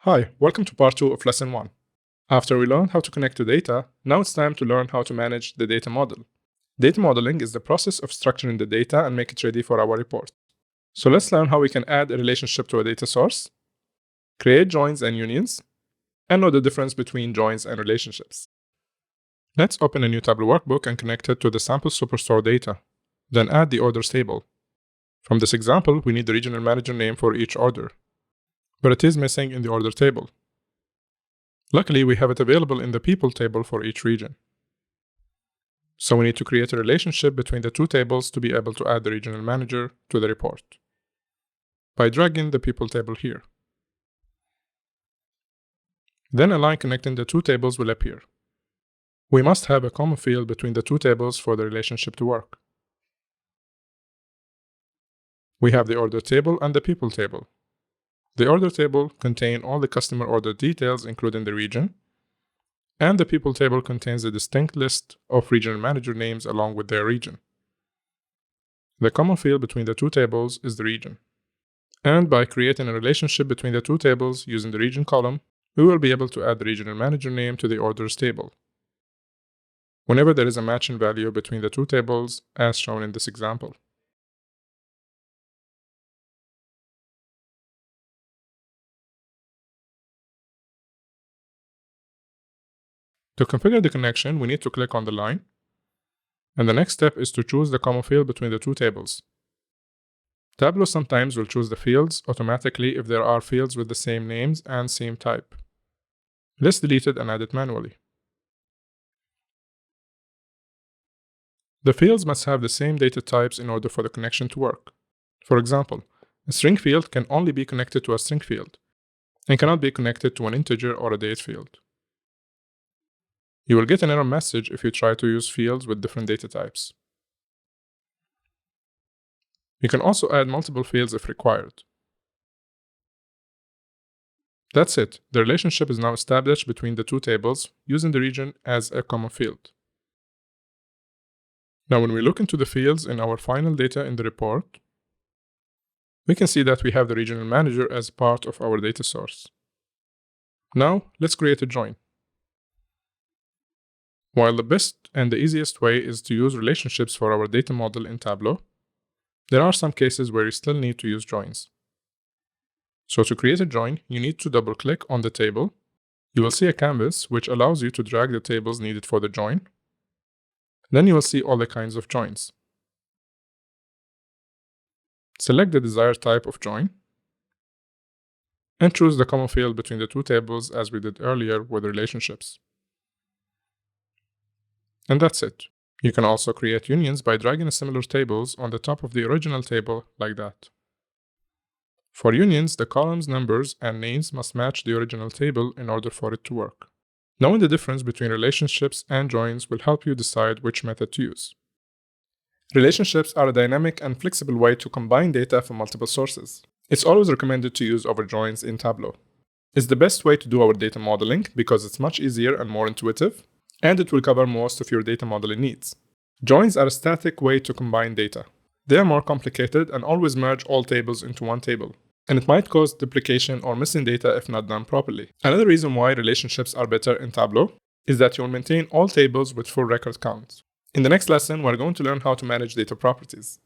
Hi, welcome to part 2 of lesson 1. After we learned how to connect to data, now it's time to learn how to manage the data model. Data modeling is the process of structuring the data and make it ready for our report. So let's learn how we can add a relationship to a data source, create joins and unions, and know the difference between joins and relationships. Let's open a new Tableau workbook and connect it to the sample superstore data. Then add the orders table. From this example, we need the regional manager name for each order, but it is missing in the order table. Luckily, we have it available in the people table for each region. So we need to create a relationship between the two tables to be able to add the regional manager to the report by dragging the people table here. Then a line connecting the two tables will appear. We must have a common field between the two tables for the relationship to work. We have the order table and the people table. The order table contains all the customer order details, including the region, and the people table contains a distinct list of regional manager names along with their region. The common field between the two tables is the region. And by creating a relationship between the two tables using the region column, we will be able to add the regional manager name to the orders table whenever there is a matching value between the two tables as shown in this example. To configure the connection, we need to click on the line, and the next step is to choose the common field between the two tables. Tableau sometimes will choose the fields automatically if there are fields with the same names and same type. Let's delete it and add it manually. The fields must have the same data types in order for the connection to work. For example, a string field can only be connected to a string field and cannot be connected to an integer or a date field. You will get an error message if you try to use fields with different data types. You can also add multiple fields if required. That's it. The relationship is now established between the two tables using the region as a common field. Now when we look into the fields in our final data in the report, we can see that we have the regional manager as part of our data source. Now let's create a join. While the best and the easiest way is to use relationships for our data model in Tableau, there are some cases where you still need to use joins. So to create a join, you need to double-click on the table. You will see a canvas which allows you to drag the tables needed for the join. Then you will see all the kinds of joins. Select the desired type of join and choose the common field between the two tables as we did earlier with relationships. And that's it. You can also create unions by dragging similar tables on the top of the original table like that. For unions, the columns, numbers, and names must match the original table in order for it to work. Knowing the difference between relationships and joins will help you decide which method to use. Relationships are a dynamic and flexible way to combine data from multiple sources. It's always recommended to use over joins in Tableau. It's the best way to do our data modeling because it's much easier and more intuitive, and it will cover most of your data modeling needs. Joins are a static way to combine data. They are more complicated and always merge all tables into one table, and it might cause duplication or missing data if not done properly. Another reason why relationships are better in Tableau is that you will maintain all tables with full record counts. In the next lesson, we're going to learn how to manage data properties.